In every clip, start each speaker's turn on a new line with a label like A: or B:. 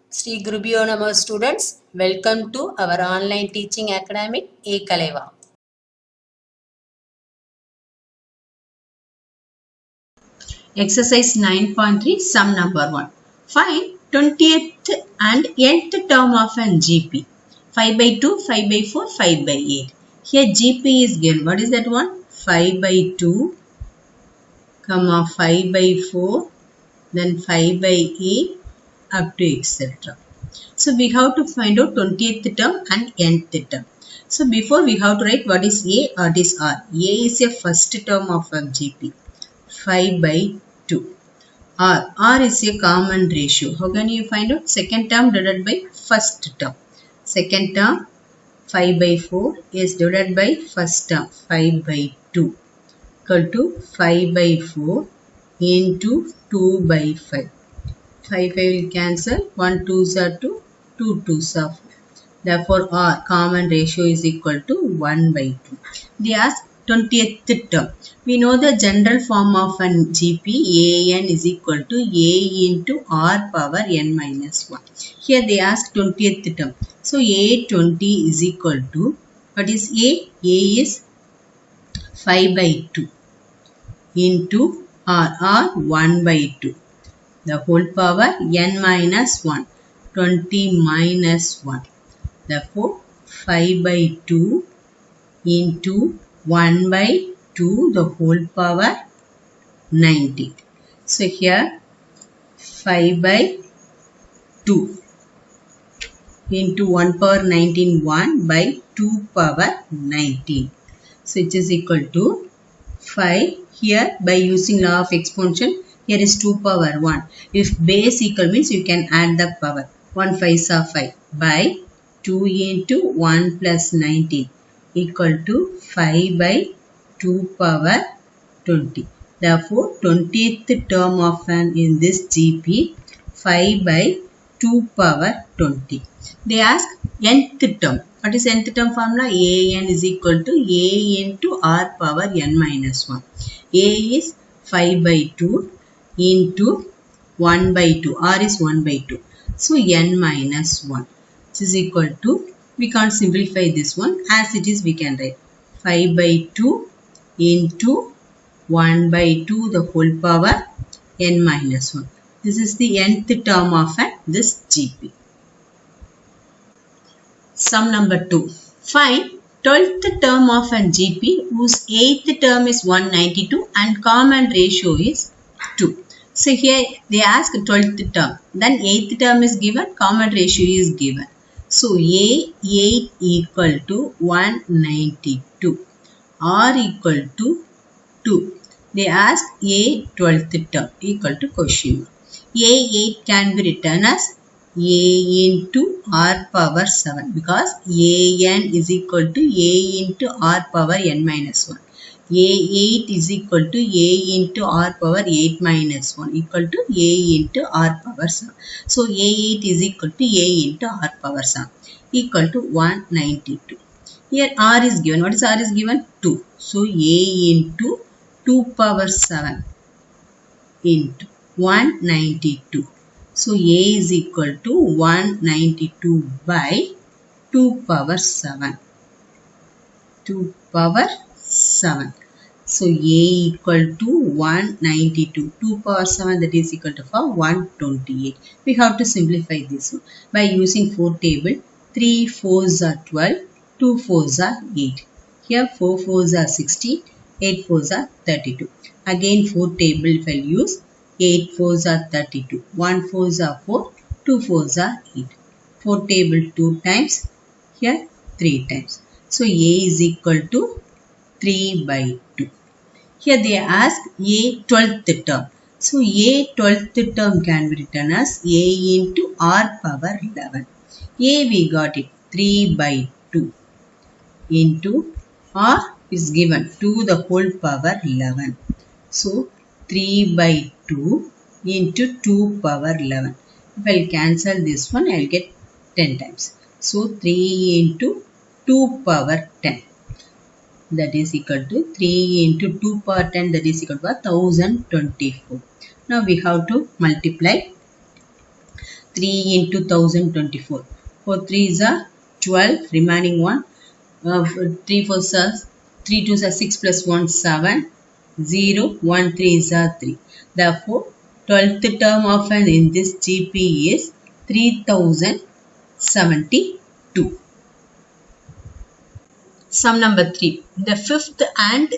A: Sri Gurubhyo Namah students, welcome to our online teaching academic E-Kaleva.
B: Exercise 9.3 Sum number 1. Find 20th and nth term of an GP. 5 by 2, 5 by 4, 5 by 8. Here GP is given. What is that one? 5 by 2, 5 by 4, then 5 by 8 up to etc. So we have to find out 20th term and nth term. So before we have to write what is A, what is R. A is a first term of a GP. 5 by 2. R is a common ratio. How can you find out? Second term divided by first term. Second term 5 by 4 is divided by first term 5 by 2 equal to 5 by 4 into 2 by 5. 5 will cancel. 1 2s are 2, 2 2s are 4. Therefore, R common ratio is equal to 1 by 2. They ask 20th term. We know the general form of an GP AN is equal to A into R power n minus 1. Here they ask 20th term. So, A20 is equal to, what is A? A is 5 by 2 into R 1 by 2. The whole power n minus 1. 20 minus 1. Therefore, 5 by 2 into 1 by 2 the whole power 90. So, here 5 by 2 into 1 power 19 1 by 2 power 19. So, it is equal to 5. Here by using law of exponential, here is 2 power 1. If base equal means you can add the power. 1 5s are 5 by 2 into 1 plus 19 equal to 5 by 2 power 20. Therefore, 20th term of an in this GP 5 by 2 power 20. They ask nth term. What is nth term formula? AN is equal to A into R power n minus 1. A is 5 by 2 into 1 by 2. R is 1 by 2. So, n minus 1. This is equal to, we can't simplify this one, as it is we can write 5 by 2 into 1 by 2 the whole power n minus 1. This is the nth term of this GP. Sum number 2. Find 12th term of an GP whose 8th term is 192 and common ratio is 2. So here they ask 12th term. Then 8th term is given, common ratio is given. So A8 equal to 192. R equal to 2. They ask A 12th term equal to question mark. A8 can be written as A into R power 7 because AN is equal to A into R power n minus 1. A8 is equal to A into R power 8 minus 1 equal to A into R power 7. So, A8 is equal to A into R power 7 equal to 192. Here R is given. What is R is given? 2. So, A into 2 power 7 into 192. So, A is equal to 192 by 2 power 7. 2 power 7. So, A equal to 192. 2 power 7 that is equal to 128. We have to simplify this one by using 4 table. 3 4s are 12. 2 4s are 8. Here 4 4s are 16. 8 4s are 32. Again 4 table if I use 8 4s are 32. 1 4s are 4. 2 4s are 8. 4 table 2 times. Here 3 times. So, A is equal to 3 by 2. Here they ask A 12th term. So, A 12th term can be written as A into R power 11. A we got it 3 by 2 into R is given 2 the whole power 11. So, 3 by 2 into 2 power 11. If I will cancel this one, I will get 10 times. So, 3 into 2 power 10. That is equal to 3 into 2 power 10 that is equal to 1024. Now we have to multiply 3 into 1024. 4 3s are 12, remaining 1. 3 4s are 3 2s are 6 plus 1 7. 0 1 3s are 3. Therefore, 12th term of n in this GP is 3072. Sum number 3. The 5th and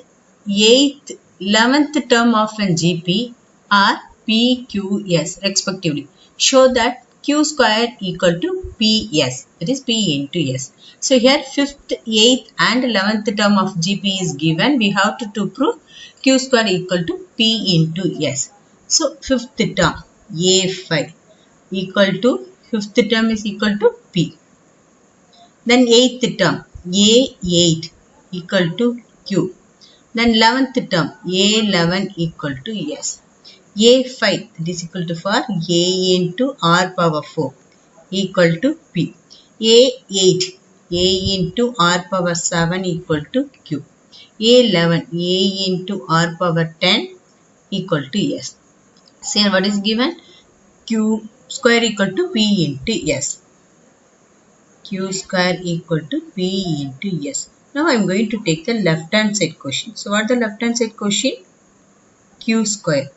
B: 8th, 11th term of an GP are PQS respectively. Show that Q square equal to PS, that is P into S. So here 5th, 8th and 11th term of GP is given. We have to prove Q square equal to P into S. So 5th term A5 equal to 5th term is equal to P. Then 8th term A8 equal to Q. Then 11th term A11 equal to S. A5 that is equal to for A into R power 4 equal to P. A8 A into R power 7 equal to Q. A11 A into R power 10 equal to S. So what is given? Q square equal to P into S. Q square equal to P into S. Now I am going to take the left hand side question. So what is the left hand side question? Q square.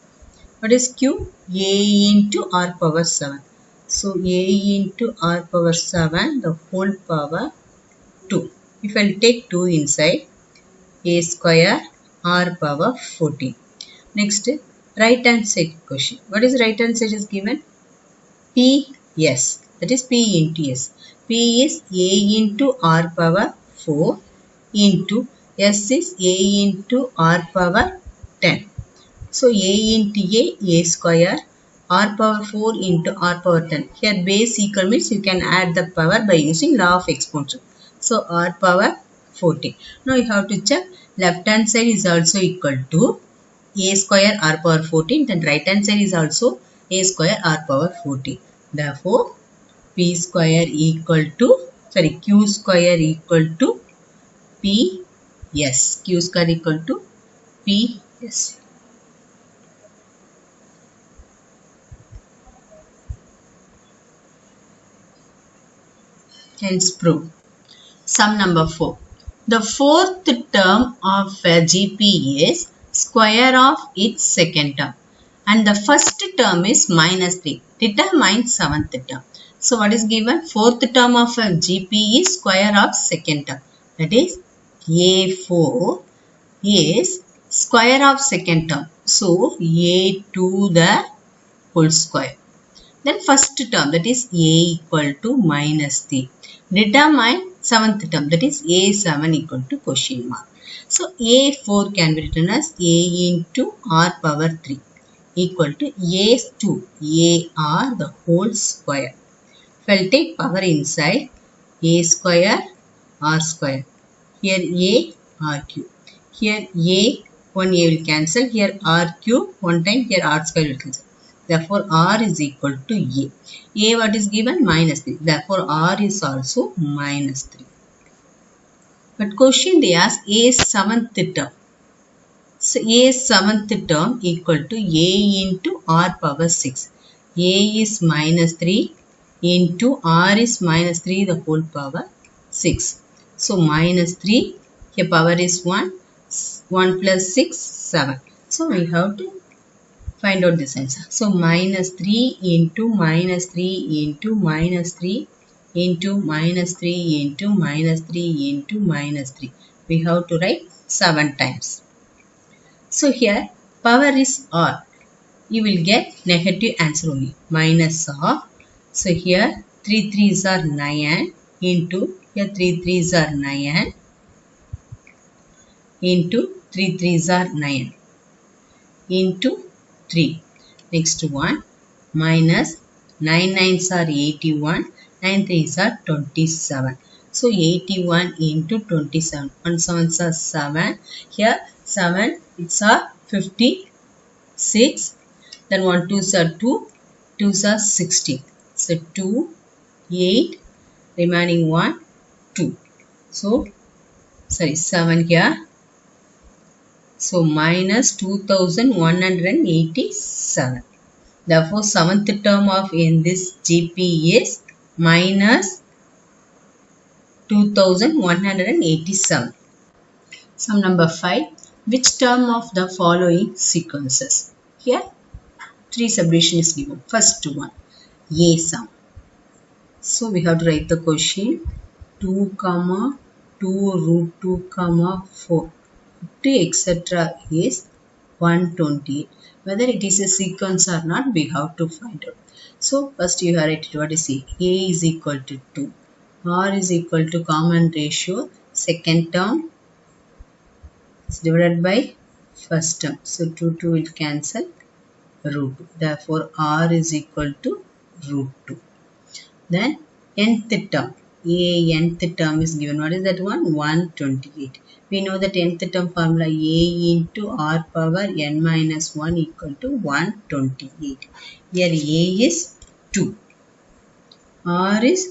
B: What is Q? A into R power 7. So A into R power 7 the whole power 2. If I take 2 inside, A square R power 14. Next, right hand side question. What is right hand side is given? P S, that is P into S. P is A into R power 4 into S is A into R power 10. So A into A square, R power 4 into R power 10. Here base equal means you can add the power by using law of exponential. So R power 14. Now you have to check left hand side is also equal to A square R power 14. Then right hand side is also A square R power 14. Therefore, P square equal to, Q square equal to P S. Q square equal to P S. Hence prove. Sum number 4. The fourth term of a GP is square of its second term. And the first term is minus 3. Determine seventh term. So what is given? Fourth term of a GP is square of second term. That is A4 is square of second term. So A2 the whole square. Then first term, that is A equal to minus 3. Determine seventh term, that is A7 equal to question mark. So A4 can be written as A into R power 3 equal to A2 AR the whole square. If I will take power inside, A square R square. Here A R cube. Here A, one A will cancel. Here R cube, one time. Here R square will cancel. Therefore, R is equal to A. A what is given? Minus 3. Therefore, R is also minus 3. But question they ask A seventh term. So, A seventh term equal to A into R power 6. A is minus 3 into R is minus 3 the whole power 6. So, minus 3, here power is 1. 1 plus 6, 7. So, we have to find out this answer. So minus 3 into minus 3 into minus 3 into minus 3 into minus 3 into minus 3. We have to write 7 times. So here power is R. You will get negative answer only. Minus of. So here 3 3s are 9 into, here 3 3s are 9 into 3 3s are 9 into 3. Next one minus 9 9s are 81, 9 3s are 27. So 81 into 27. 1 7s are 7. Here 7 it's are 56. Then 1 2s are 2. 2s are 16. So 2, 8, remaining 1, 2. So 7 here. So minus 2187. Therefore, seventh term of in this GP is minus 2187. Sum number 5. Which term of the following sequences? Here, 3 subdivision is given. First one, A sum. So, we have to write the question 2, 2 root 2, 4 to etc. is 128. Whether it is a sequence or not, we have to find out. So, first you have to write what is A. A is equal to 2. R is equal to common ratio. Second term is divided by first term. So, 2 will cancel root 2. Therefore, R is equal to root 2. Then nth term. Nth term is given. What is that one? 128. We know that nth term formula A into R power n minus 1 equal to 128. Here A is 2. R is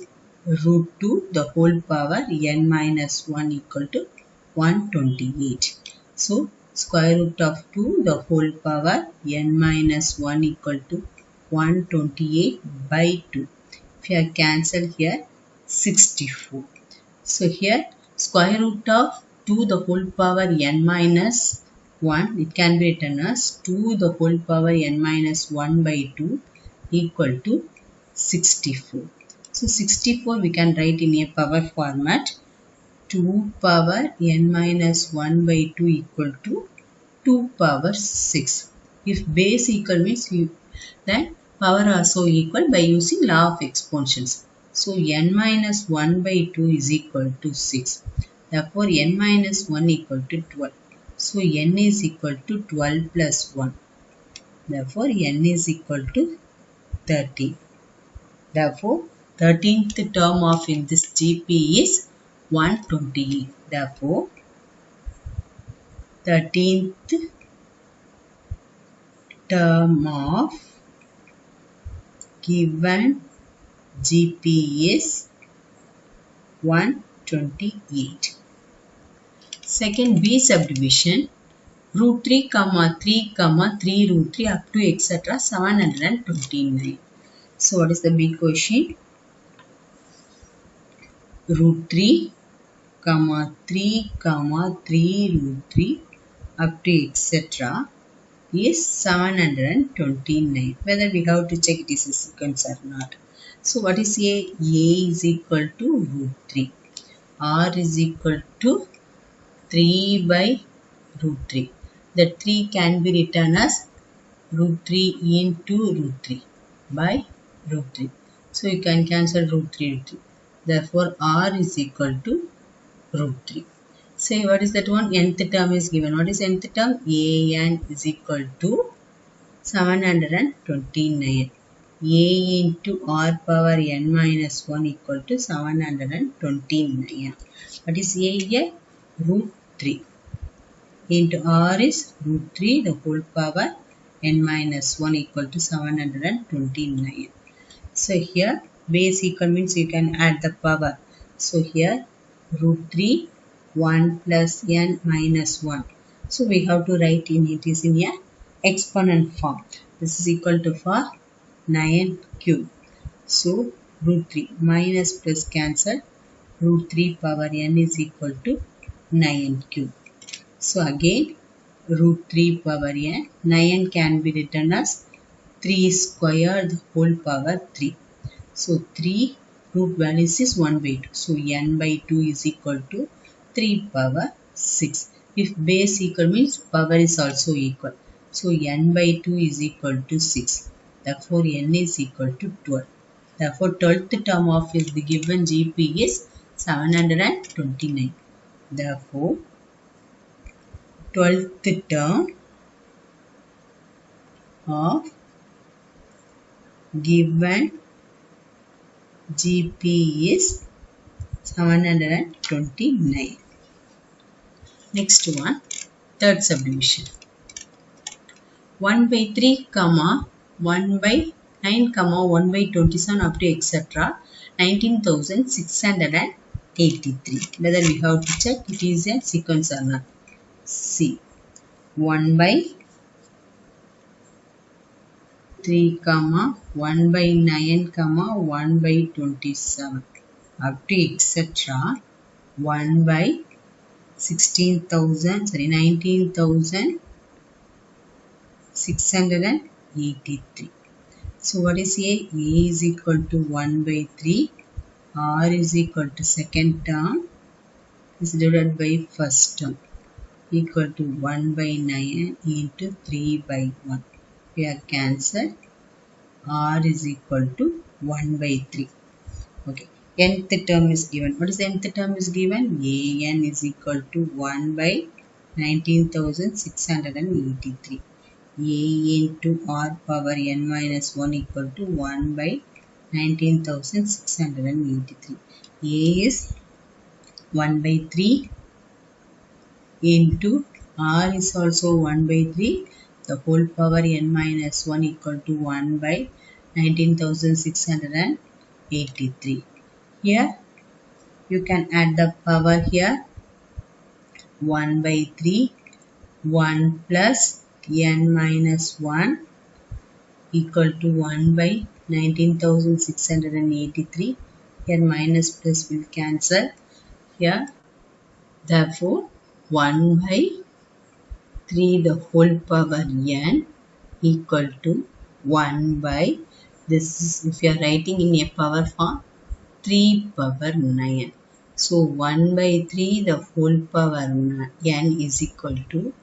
B: root 2 the whole power n minus 1 equal to 128. So, square root of 2 the whole power n minus 1 equal to 128 by 2. If you have cancelled here, 64. So, here square root of 2 the whole power n minus 1, it can be written as 2 the whole power n minus 1 by 2 equal to 64. So, 64 we can write in a power format. 2 power n minus 1 by 2 equal to 2 power 6. If base equal means then power also equal by using law of exponentials. So, n minus 1 by 2 is equal to 6. Therefore, n minus 1 equal to 12. So, n is equal to 12 plus 1. Therefore, n is equal to 13. Therefore, 13th term of in this GP is 128. Therefore, 13th term of given GP is 128. Second B subdivision, root 3, 3 root 3 up to etc. 729. So, what is the B question? Root 3, 3, 3 root 3 up to etc. is 729. Whether we have to check it is a sequence or not. So, what is A? A is equal to root 3. R is equal to 3 by root 3. The 3 can be written as root 3 into root 3 by root 3. So, you can cancel root 3 root 3. Therefore, R is equal to root 3. Say what is that one? Nth term is given. What is nth term? An is equal to 729. A into R power n minus 1 equal to 729. What is A here? Root 3. Into R is root 3 the whole power n minus 1 equal to 729. So here base equal means you can add the power. So here root 3 1 plus n minus 1. So we have to write in it is in a exponent form. This is equal to for 9 cube. So root 3 minus plus cancel. Root 3 power n is equal to 9 cube. So again root 3 power n. 9 can be written as 3 square the whole power 3. So 3 root values is 1 by 2. So n by 2 is equal to 3 power 6. If base equal means power is also equal. So n by 2 is equal to 6. Therefore n is equal to 12. Therefore 12th term of the given GP is 729. Therefore 12th term of given GP is 729. Next one, third subdivision. 1 by 3, 1 by 9, 1 by 27 up to etc. 19,683. Whether we have to check it is a sequence or not. See, 1 by 3 comma 1 by 9 comma 1 by 27 up to etc. 1 by 19,683. So what is A? A is equal to 1 by 3. R is equal to second term is divided by first term equal to 1 by 9 into 3 by 1. We are cancelled. R is equal to 1 by 3. Okay. Nth term is given. What is the nth term is given? An is equal to 1 by 19,683. A into R power n minus 1 equal to 1 by 19,683. A is 1 by 3 into R is also 1 by 3. The whole power n minus 1 equal to 1 by 19,683. Here you can add the power here. 1 by 3, 1 plus n minus 1 equal to 1 by 19,683. Here minus plus will cancel. Here therefore 1 by 3 the whole power n equal to 1 by, this is if you are writing in a power form, 3 power 9. So 1 by 3 the whole power n is equal to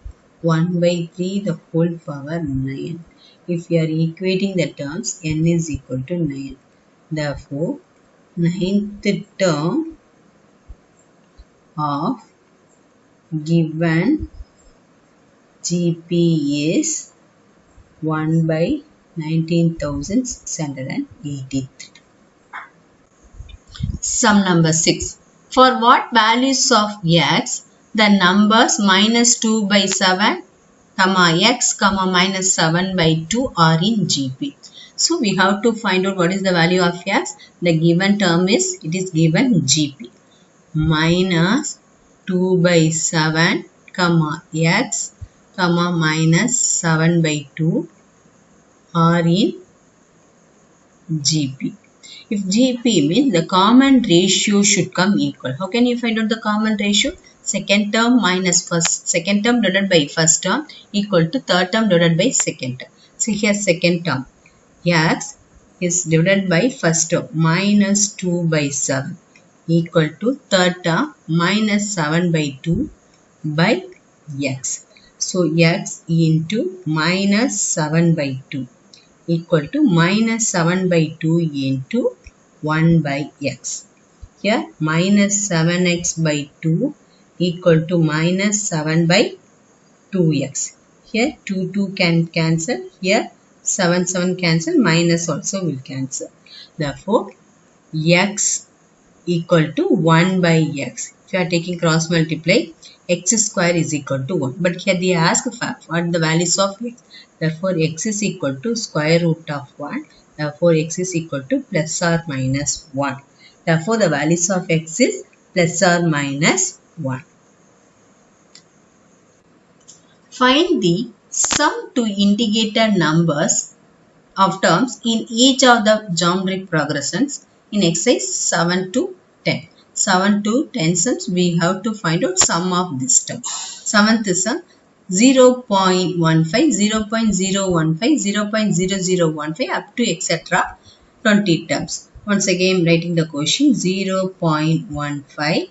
B: 1 by 3 the whole power 9. If you are equating the terms, n is equal to 9. Therefore, ninth term of given GP is 1 by 19,683. Sum number 6. For what values of x the numbers minus 2 by 7, x, minus 7 by 2 are in GP. So we have to find out what is the value of x. The given term is, it is given GP. Minus 2 by 7, x, minus 7 by 2 are in GP. If GP means the common ratio should come equal. How can you find out the common ratio? Second term minus second term divided by first term equal to third term divided by second term. So here second term x is divided by first term minus 2 by 7 equal to third term minus 7 by 2 by x. So x into minus 7 by 2 equal to minus 7 by 2 into 1 by x. Here minus 7x by 2 equal to minus 7 by 2x. Here 2 can cancel. Here 7 cancel. Minus also will cancel. Therefore x equal to 1 by x. If you are taking cross multiply, x square is equal to 1. But here they ask what the values of x. Therefore x is equal to square root of 1. Therefore x is equal to plus or minus 1. Therefore the values of x is plus or minus 1. Find the sum to integer numbers of terms in each of the geometric progressions in exercise 7 to 10. 7 to 10 sums we have to find out sum of this term. Seventh sum 0.15, 0.015, 0.0015 up to etc. 20 terms. Once again writing the question 0.15,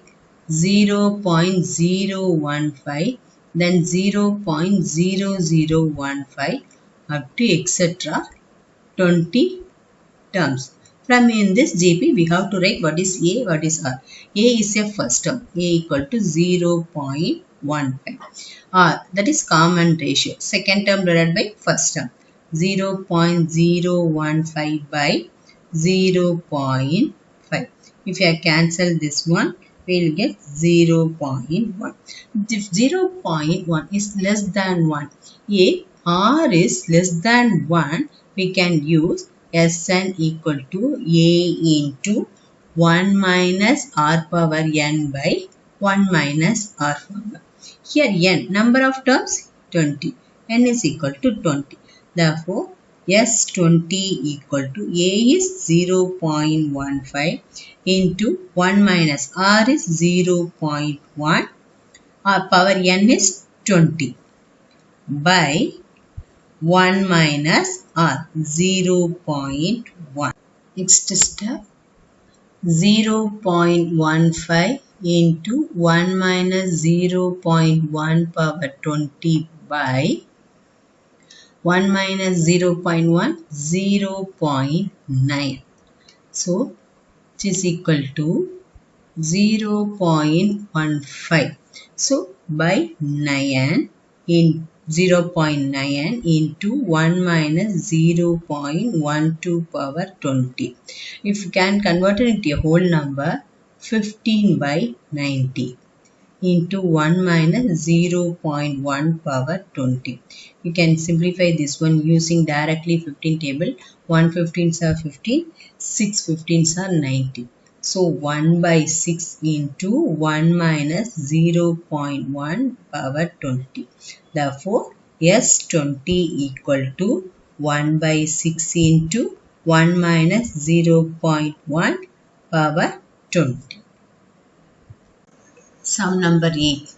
B: 0.015, then 0.0015 up to etc. 20 terms. From in this GP we have to write what is A, what is R. A is a first term. A equal to 0.15. R, that is common ratio. Second term divided by first term. 0.015 by 0.5. If you cancel this one, we will get 0.1. If 0.1 is less than 1, R is less than 1, we can use Sn equal to A into 1 minus R power n by 1 minus R power. Here n, number of terms 20. N is equal to 20. Therefore, S20 equal to A is 0.15 into 1 minus R is 0.1, power N is 20 by 1 minus R 0.1. Next step, 0.15 into 1 minus 0.1 power 20 by 1 minus 0.1, 0.9. So, which is equal to 0.15. So, by 9 in 0.9 into 1 minus 0.12 power 20. If you can convert it into a whole number, 15 by 90 into 1 minus 0.1 power 20. You can simplify this one using directly 15 table. 1 15s are 15, 6 15s are 90. So 1 by 6 into 1 minus 0.1 power 20. Therefore, S20 equal to 1 by 6 into 1 minus 0.1 power 20. Sum number 8.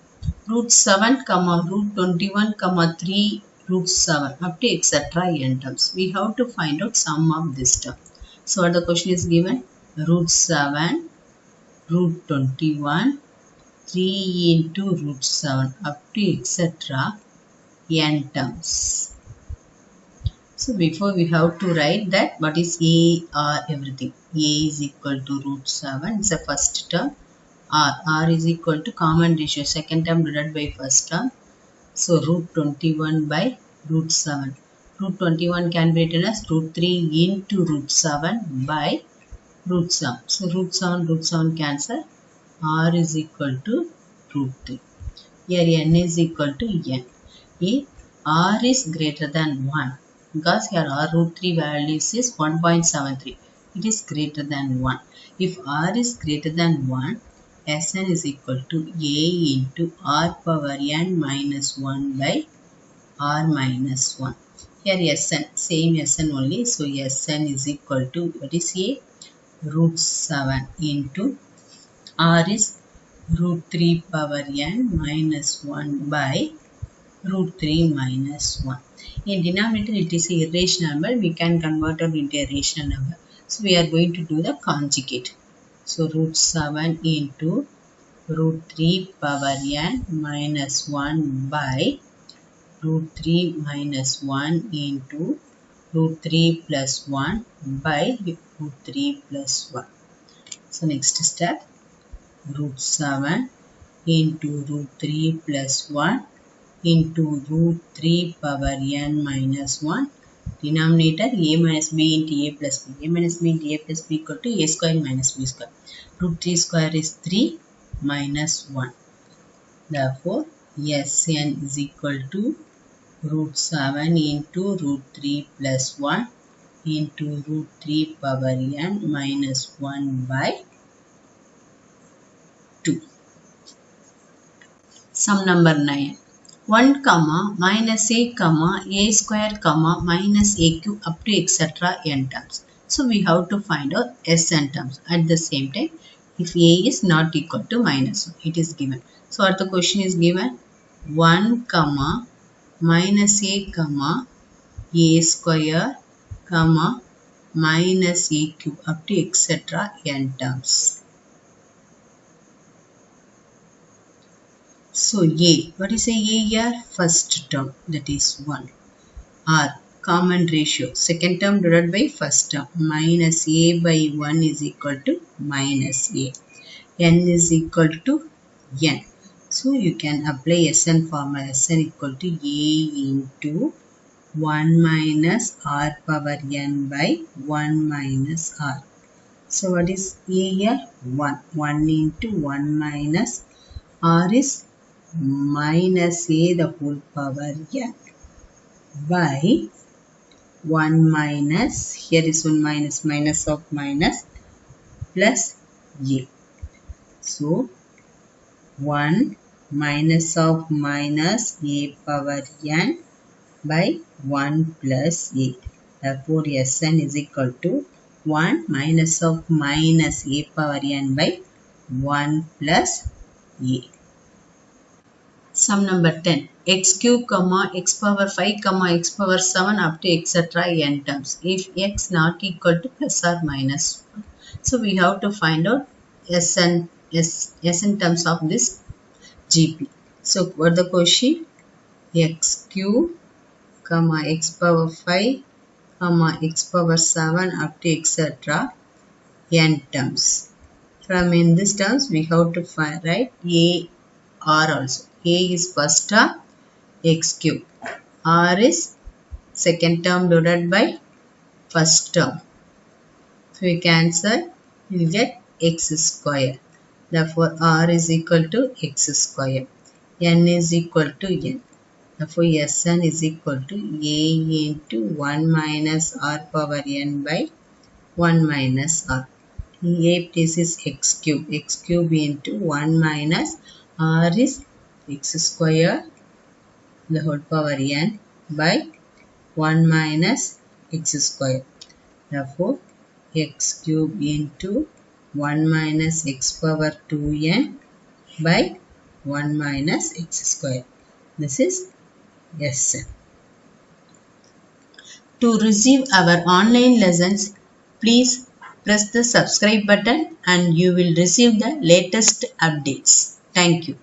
B: Root 7, root 21, 3, root 7 up to etc. n terms. We have to find out sum of this term. So what the question is given? Root 7, root 21, 3 into root 7 up to etc. n terms. So before we have to write that what is A or everything. A is equal to root 7. It's the first term. R is equal to common ratio, second term divided by first term. So root 21 by root 7. Root 21 can be written as root 3 into root 7 by root 7. So root 7 cancel. R is equal to root 3. Here n is equal to n. If R is greater than 1, because here R root 3 values is 1.73. It is greater than 1. If R is greater than 1, Sn is equal to A into R power n minus 1 by R minus 1. Here Sn, same Sn only. So Sn is equal to, what is A? Root 7 into R is root 3 power n minus 1 by root 3 minus 1. In denominator it is a irrational number. We can convert it into a rational number. So we are going to do the conjugate. So root 7 into root 3 power n minus 1 by root 3 minus 1 into root 3 plus 1 by root 3 plus 1. So next step, root 7 into root 3 plus 1 into root 3 power n minus 1. Denominator a minus b into a plus b. A minus b into a plus b equal to a square minus b square. Root 3 square is 3 minus 1. Therefore, Sn is equal to root 7 into root 3 plus 1 into root 3 power n minus 1 by 2. Sum number 9. 1 comma minus a comma a square comma minus a cube up to etc. n terms. So we have to find out Sn terms. At the same time, if a is not equal to minus 1, it is given. So what the question is given? 1 comma minus a comma a square comma minus a cube up to etc. n terms. So a, what is a here? First term, that is 1. R, common ratio, second term divided by first term. Minus a by 1 is equal to minus a. N is equal to n. So you can apply Sn formula. Sn equal to a into 1 minus r power n by 1 minus r. So what is a here? 1. 1 into 1 minus r is minus a the whole power n by 1 minus, here is 1 minus, minus of minus plus a. So 1 minus of minus a power n by 1 plus a. Therefore, Sn is equal to 1 minus of minus a power n by 1 plus a. Sum number 10. X cube, comma, x power 5, comma, x power 7 up to etc. n terms. If x not equal to plus or minus 1. So, we have to find out Sn in terms of this GP. So, what the question? X cube, comma, x power 5, comma, x power 7 up to etc. n terms. From in this terms, we have to find, right, a r also. A is first term, x cube. R is second term divided by first term. So we cancel, we will get x square. Therefore, r is equal to x square. N is equal to n. Therefore, Sn is equal to a into 1 minus r power n by 1 minus r. In a place is x cube. X cube into 1 minus r is x square the whole power n by 1 minus x square. Therefore, x cube into 1 minus x power 2n by 1 minus x square. This is Sn. To receive our online lessons, please press the subscribe button and you will receive the latest updates. Thank you.